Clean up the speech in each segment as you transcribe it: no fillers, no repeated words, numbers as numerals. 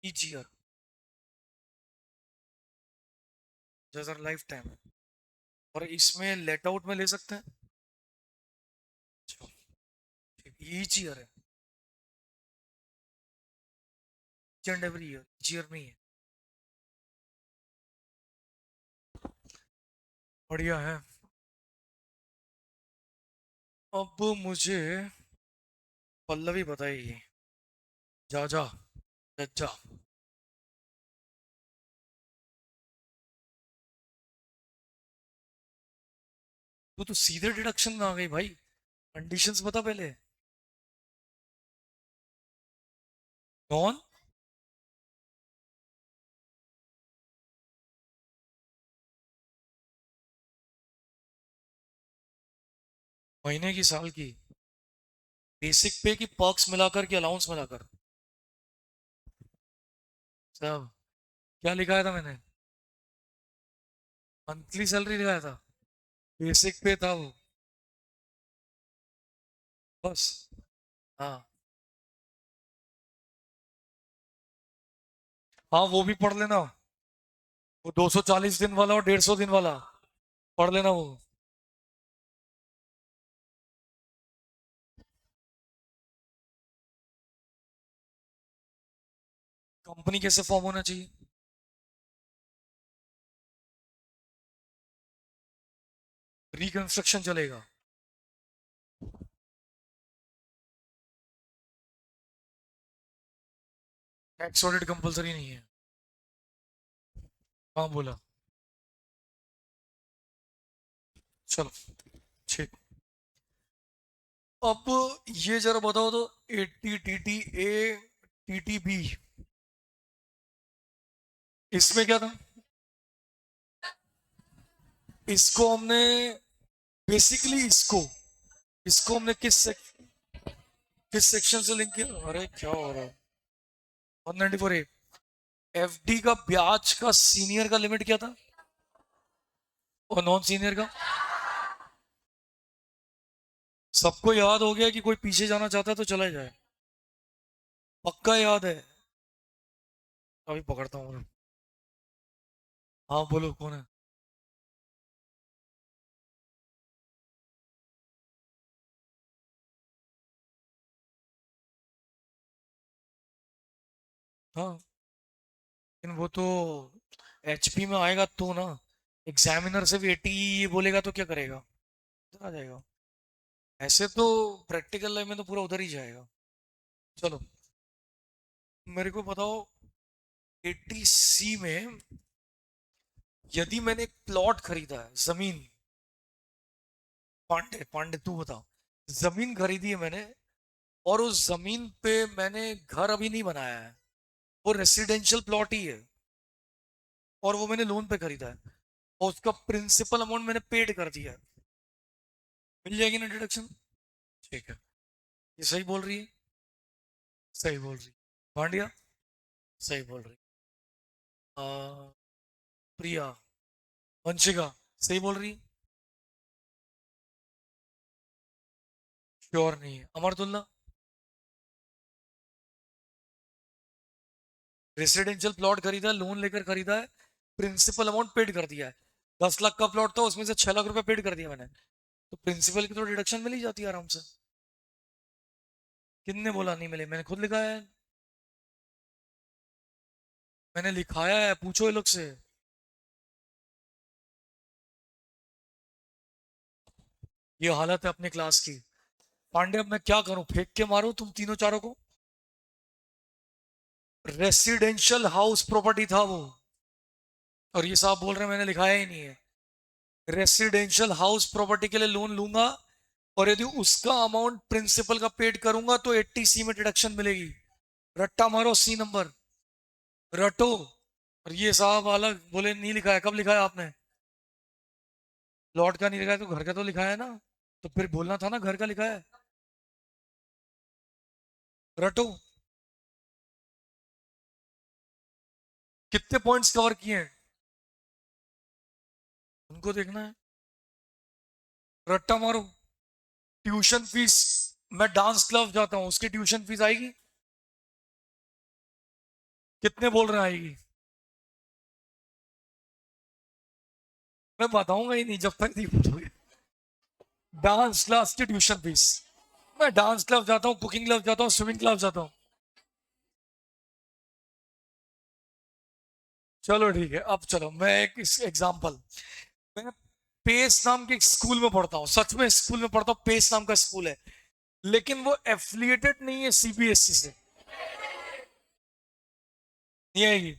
Each year, जैसा life time है। और इसमें लेट आउट में ले सकते हैं। ईच ईयर है, each and every year, each year नहीं है। बढ़िया है। अब मुझे पल्लवी बताइए। जा जा, जा। तू तो सीधे डिडक्शन में आ गई भाई। कंडीशंस बता पहले। कौन? महीने की, साल की? बेसिक पे की पर्क्स मिलाकर कि अलाउंस मिलाकर? सब। क्या लिखाया था मैंने? मंथली सैलरी लिखाया था। बेसिक पे था वो। बस। हाँ। हाँ, वो भी पढ़ लेना। वो 240 दिन वाला और 150 दिन वाला पढ़ लेना वो। कंपनी कैसे फॉर्म होना चाहिए? रिकंस्ट्रक्शन चलेगा। टैक्स ऑडिट कंपलसरी नहीं है। हाँ बोला। चलो, ठीक। अब ये जरा बताओ तो, eighty T T A, T T B, इसमें क्या था? इसको हमने बेसिकली इसको हमने किस सेक्शन से लिंक किया? अरे क्या हो रहा है? 194 ए। एफडी का ब्याज का सीनियर का लिमिट क्या था? और नॉन सीनियर का? सबको याद हो गया कि कोई पीछे जाना चाहता है तो चला जाए? पक्का याद है? अभी पकड़ता हूँ। हाँ बोलो, कौन है? हाँ, लेकिन वो तो एचपी में आएगा तो ना। एग्जामिनर से भी 80 ये बोलेगा तो क्या करेगा? उधर आ जाएगा। ऐसे तो प्रैक्टिकल लाइफ में तो पूरा उधर ही जाएगा। चलो, मेरे को बताओ। 80 सी में यदि मैंने एक प्लॉट खरीदा है, जमीन। पांडे पांडे तू बता। जमीन खरीदी है मैंने, और उस जमीन पे मैंने घर अभी नहीं बनाया है। वो रेसिडेंशियल प्लॉट ही है। और वो मैंने लोन पे खरीदा है। और उसका प्रिंसिपल अमाउंट मैंने पेड कर दिया है। मिल जाएगी ना डिडक्शन? ठीक है। ये सही बोल रही है? सही बोल रही। पांड्या? सही बोल रही। आ, प्रिया? वंशिका? सही बोल रही। श्योर नहीं है। अमरतुल्ला? रेसिडेंशियल प्लॉट खरीदा है, लोन लेकर खरीदा है, प्रिंसिपल अमाउंट पेड कर दिया है। 10 लाख का प्लॉट था, उसमें से 6 लाख रुपए पेड कर दिया मैंने। तो प्रिंसिपल की तो डिडक्शन मिल ही जाती है आराम से। किसने बोला नहीं मिले? मैंने खुद लिखा है। मैंने लिखाया है, पूछो ये लोग से। ये हालत है अपने क्लास की। पांडे, अब मैं क्या करूं? फेंक के मारूं तुम तीनों चारों को? रेसिडेंशियल हाउस प्रॉपर्टी था वो। और ये साहब बोल रहे हैं मैंने लिखाया ही नहीं है। रेसिडेंशियल हाउस प्रॉपर्टी के लिए लोन लूंगा, और यदि उसका अमाउंट प्रिंसिपल का पेड करूंगा तो 80 सी में डिडक्शन मिलेगी। रट्टा मारो, सी नंबर रटो। और ये साहब अलग बोले नहीं लिखा है। कब लिखा है आपने? प्लॉट का नहीं लिखा है तो घर का तो लिखा है ना। तो फिर बोलना था ना घर का लिखा है। रटो। कितने पॉइंट्स कवर किए हैं उनको देखना है। रट्टा मारो। Tuition fees. मैं डांस क्लब जाता हूँ, उसकी ट्यूशन फीस आएगी? कितने बोल रहे हैं आएगी? मैं बताऊंगा ही नहीं जब तक नहीं पूछोगे। डांस क्लास की ट्यूशन फीस। मैं डांस क्लास जाता हूँ, कुकिंग क्लास जाता हूँ, स्विमिंग क्लास जाता हूँ। चलो ठीक है, अब चलो मैं एक एग्जांपल। मैं पेस नाम के एक स्कूल में पढ़ता हूँ, सच में स्कूल में पढ़ता हूँ, पेस नाम का स्कूल है। लेकिन वो एफिलिएटेड नहीं है सीबीएसई से। नहीं आएगी।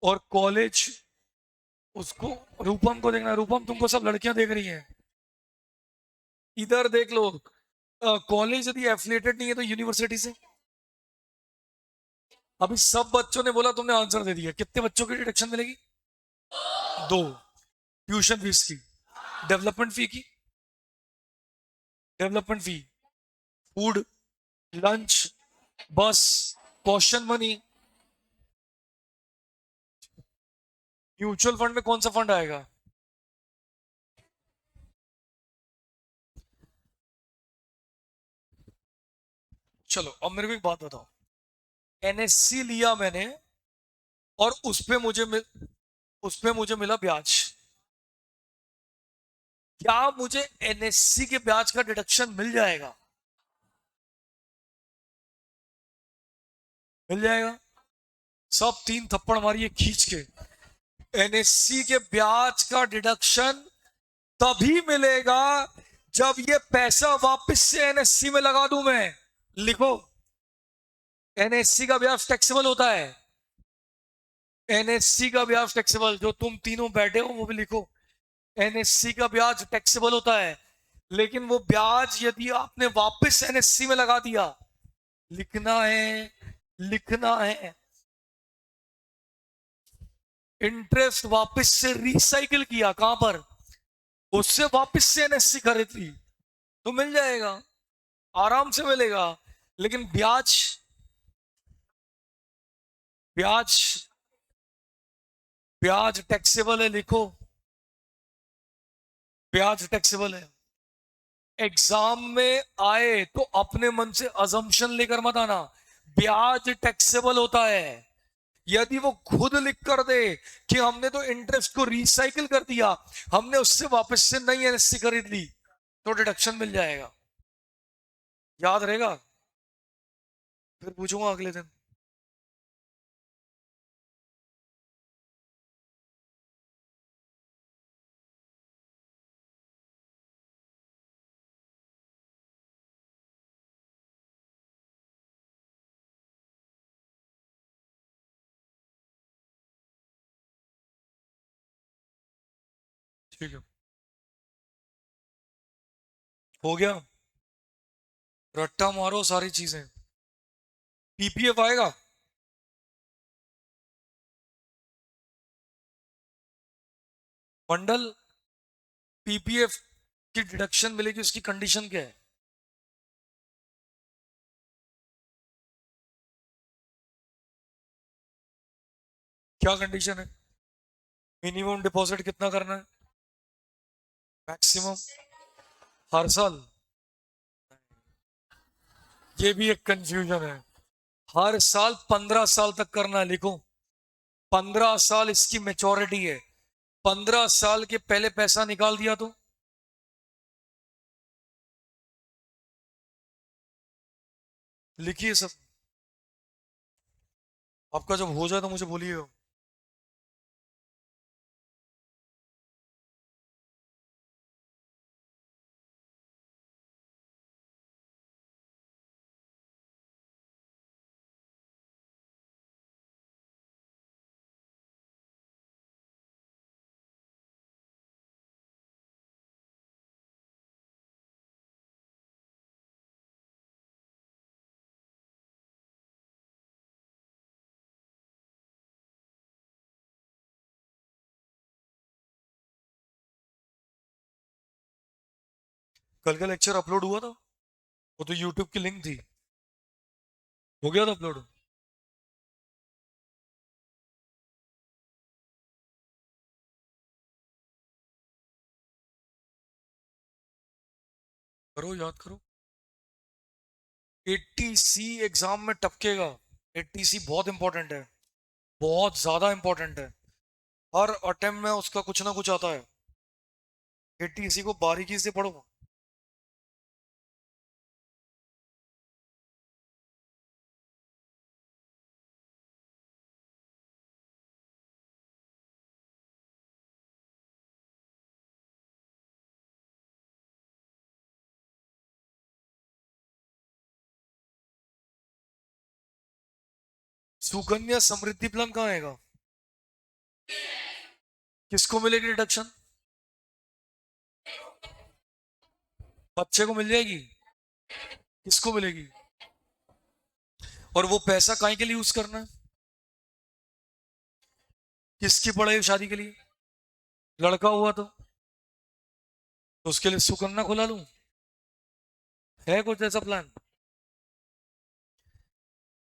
और कॉलेज, उसको, रूपम को देखना, रूपम तुमको सब लड़कियां देख रही हैं, इधर देख लो। कॉलेज यदि एफिलिएटेड नहीं है तो यूनिवर्सिटी से। अभी सब बच्चों ने बोला, तुमने आंसर दे दिया, कितने बच्चों की डिडक्शन मिलेगी? दो। ट्यूशन फीस की, डेवलपमेंट फी की, डेवलपमेंट फी, फूड, लंच, बस, क्वेश्चन मनी। म्यूचुअल फंड में कौन सा फंड आएगा? चलो अब मेरे को एक बात बताओ। एनएससी लिया मैंने, और उस पे मुझे मिला ब्याज। क्या मुझे एनएससी के ब्याज का डिडक्शन मिल जाएगा? मिल जाएगा। सब तीन थप्पड़ मारिए खींच के। एनएससी के ब्याज का डिडक्शन तभी मिलेगा जब ये पैसा वापस से एनएससी में लगा दूं मैं। लिखो, एनएससी का ब्याज टैक्सेबल होता है। एनएससी का ब्याज टैक्सेबल, जो तुम तीनों बैठे हो वो भी लिखो। एनएससी का ब्याज टैक्सेबल होता है, लेकिन वो ब्याज यदि आपने वापस एनएससी में लगा दिया, लिखना है, लिखना है, इंटरेस्ट वापस से रिसाइकिल किया, कहां पर? उससे वापस से एनएससी खरीद ली, तो मिल जाएगा, आराम से मिलेगा। लेकिन ब्याज, ब्याज, ब्याज टैक्सेबल है, लिखो, ब्याज टैक्सेबल है। एग्जाम में आए तो अपने मन से अजम्पशन लेकर मत आना, ब्याज टैक्सेबल होता है। यदि वो खुद लिख कर दे कि हमने तो इंटरेस्ट को रिसाइकिल कर दिया, हमने उससे वापस से नई एनएससी खरीद ली, तो डिडक्शन मिल जाएगा। याद रहेगा? फिर पूछूंगा अगले दिन। ठीक है, हो गया। रट्टा मारो सारी चीजें। पीपीएफ आएगा। बंडल, पीपीएफ की डिडक्शन मिलेगी, उसकी कंडीशन क्या है? क्या कंडीशन है? मिनिमम डिपॉजिट कितना करना है? मैक्सिमम? हर साल? ये भी एक कंफ्यूजन है। हर साल 15 साल तक करना है, लिखो। 15 साल इसकी मेचोरिटी है। 15 साल के पहले पैसा निकाल दिया तो? लिखिए सब। आपका जब हो जाए तो मुझे बोलिएगा। कल का लेक्चर अपलोड हुआ था? वो तो यूट्यूब की लिंक थी। हो गया था अपलोड? करो, याद करो। 80 सी एग्जाम में टपकेगा। एटीसी बहुत इंपॉर्टेंट है, बहुत ज्यादा इंपॉर्टेंट है। हर अटेम्प्ट में उसका कुछ ना कुछ आता है। एटीसी को बारीकी से पढ़ो। सुकन्या समृद्धि प्लान कहाँ आएगा? किसको मिलेगी डिडक्शन? बच्चे को मिल जाएगी। किसको मिलेगी? और वो पैसा काहे के लिए यूज करना है? किसकी पढ़ाई शादी के लिए? लड़का हुआ तो उसके लिए सुकन्या खुला लूं? है कुछ ऐसा प्लान?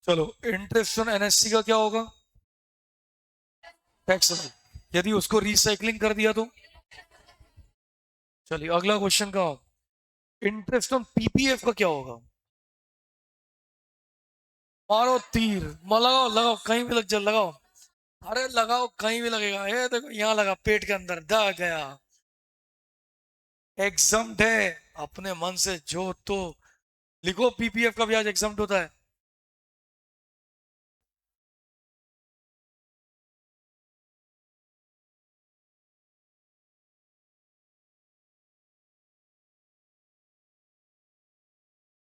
चलो, इंटरेस्ट ऑन एनएससी का क्या होगा? टैक्स। यदि उसको रिसाइकलिंग कर दिया तो? चलिए अगला क्वेश्चन का, इंटरेस्ट ऑन पीपीएफ का क्या होगा? मारो तीर, लगाओ लगाओ, कहीं भी लग जाए लगाओ। अरे लगाओ, कहीं भी लगेगा, ये देखो यहाँ लगा, पेट के अंदर दा गया। एग्जाम्ड है, अपने मन से जो तो लिखो, पीपीएफ का ब्याज एग्जाम्ड होता है।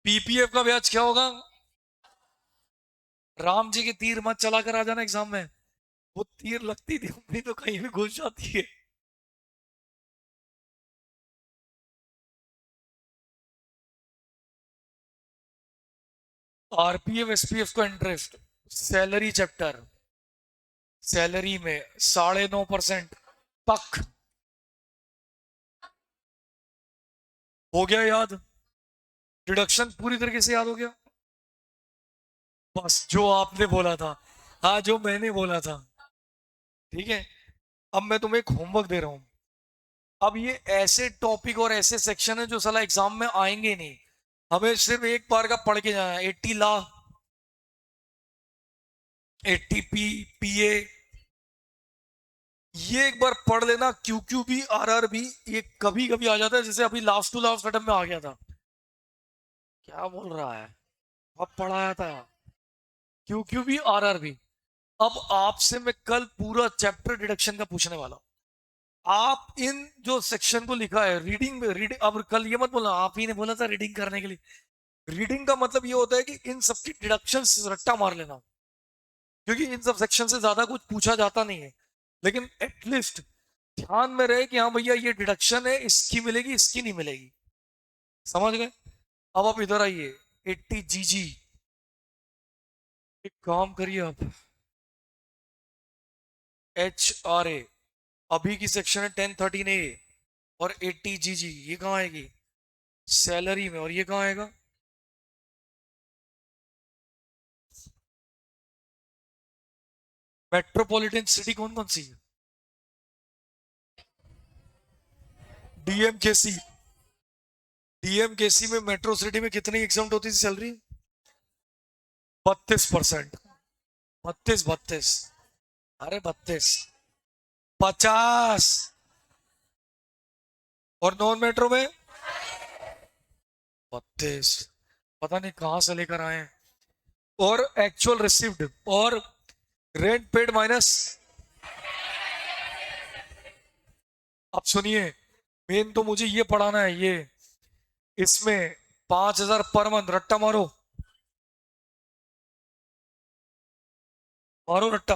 पीपीएफ का ब्याज क्या होगा? राम जी की तीर मत चला कर आ जाना एग्जाम में। वो तीर लगती थी अपनी तो कहीं भी घुस जाती है। आरपीएफ एसपीएफ का इंटरेस्ट, सैलरी चैप्टर, सैलरी में 9.5% तक। हो गया याद? डिडक्शन पूरी तरीके से याद हो गया? बस जो आपने बोला था, हाँ जो मैंने बोला था। ठीक है, अब मैं तुम्हें एक होमवर्क दे रहा हूं। अब ये ऐसे टॉपिक और ऐसे सेक्शन है जो साला एग्जाम में आएंगे नहीं, हमें सिर्फ एक बार का पढ़ के जाना है। 80 ला, 80 पीए, ये एक बार पढ़ लेना। Q Q B R R B, ये कभी कभी आ जाता है, जैसे अभी लास्ट टू लास्ट अटेम्प्ट में आ गया था। क्या बोल रहा है? अब पढ़ाया था। Q Q B R R B. अब आपसे मैं कल पूरा चैप्टर डिडक्शन का पूछने वाला हूं। आप इन जो सेक्शन को लिखा है रीडिंग में, रीडिंग, अब कल ये मत बोलना आप ही ने बोला था रीडिंग करने के लिए। रीडिंग का मतलब ये होता है कि इन सबकी डिडक्शन रट्टा मार लेना, क्योंकि इन सब सेक्शन से ज्यादा कुछ पूछा जाता नहीं है। लेकिन एटलीस्ट ध्यान में रहे कि हाँ भैया ये डिडक्शन है, इसकी मिलेगी, इसकी नहीं मिलेगी। समझ गए? अब आप इधर आइए। 80 जी जी, एक काम करिए आप, एच आर ए, अभी की सेक्शन है 1013 ए, और 80 जी जी ये कहाँ आएगी? सैलरी में। और ये कहाँ आएगा? मेट्रोपॉलिटन सिटी कौन कौन सी है? डीएमकेसी। डीएमकेसी में, मेट्रो सिटी में कितनी एग्जाम होती थी सैलरी? 32%। 32 32। अरे 32, 50। और नॉन मेट्रो में 32। पता नहीं कहां से लेकर आए हैं। और एक्चुअल रिसीव्ड और रेंट पेड माइनस। अब सुनिए, मेन तो मुझे ये पढ़ाना है, ये इसमें 5,000 पर मंथ, रट्टा मारो, मारो रट्टा।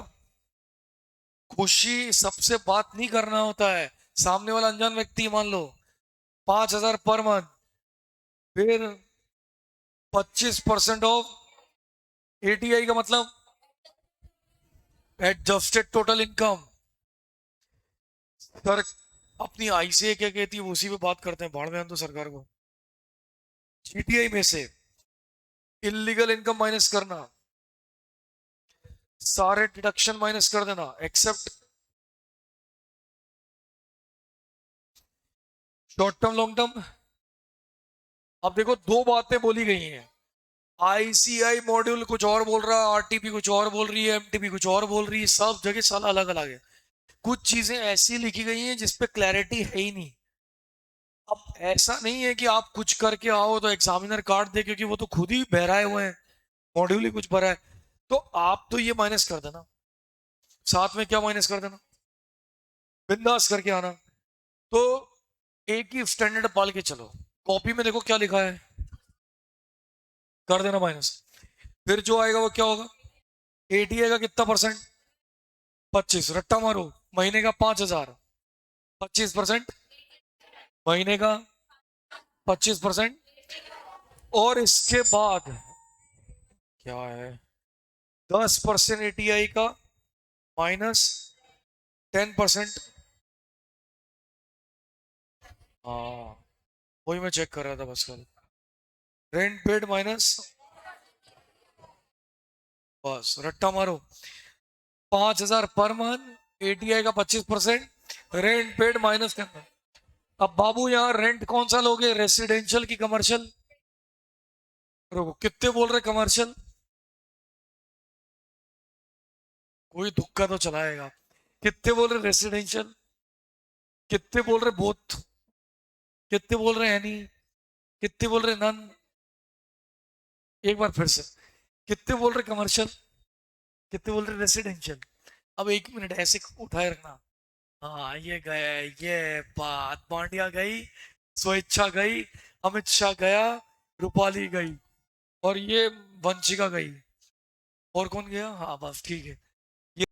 खुशी सबसे बात नहीं करना होता है, सामने वाला अनजान व्यक्ति मान लो। 5,000 पर मंथ, फिर 25% ऑफ एटीआई का मतलब एडजस्टेड टोटल इनकम। सर, अपनी आईसीए क्या कहती है उसी पे बात करते हैं, भाड़ में हम तो सरकार को। जीटीआई में से इलीगल इनकम माइनस करना, सारे डिडक्शन माइनस कर देना except short term long term. अब देखो दो बातें बोली गई हैं, आईसीआई मॉड्यूल कुछ और बोल रहा है, आरटीपी कुछ और बोल रही है, एमटीपी कुछ और बोल रही है, सब जगह साला अलग अलग है। कुछ चीजें ऐसी लिखी गई हैं जिसपे क्लैरिटी है ही नहीं। अब ऐसा नहीं है कि आप कुछ करके आओ तो एग्जामिनर काट दे, क्योंकि वो तो खुद ही बहराए हुए हैं, मॉड्यूल ही कुछ भरा है। तो आप तो ये माइनस कर देना, साथ में क्या माइनस कर देना, बिंदास करके आना। तो एक ही स्टैंडर्ड पाल के चलो। कॉपी में देखो क्या लिखा है, कर देना माइनस। फिर जो आएगा वो क्या होगा, 80 आएगा, कितना परसेंट, 25, रट्टा मारो, महीने का 5,000, 25%, महीने का 25%। और इसके बाद क्या है, 10% एटीआई का, माइनस 10%। हाँ, वही मैं चेक कर रहा था बस कल। रेंट पेड माइनस, बस रट्टा मारो, 5,000 पर मंथ, एटीआई का 25%, रेंट पेड माइनस करना। अब बाबू यहाँ रेंट कौन सा लोगे, रेसिडेंशियल की कमर्शियल? रुको, कितने बोल रहे कमर्शियल? कोई धुक्का तो चलाएगा। कितने बोल रहे रेसिडेंशियल, कितने बोल रहे बोथ, कितने बोल रहे एनी, कितने बोल रहे नन? एक बार फिर से, कितने बोल रहे कमर्शियल, कितने बोल रहे रेसिडेंशियल? अब 1 मिनट ऐसे उठाए रखना। हाँ ये गया, ये बात, पांड्या गई, स्वेच्छा गई, अमित शाह गया, रूपाली गई, और ये वंशिका गई, और कौन गया? हाँ बस ठीक है।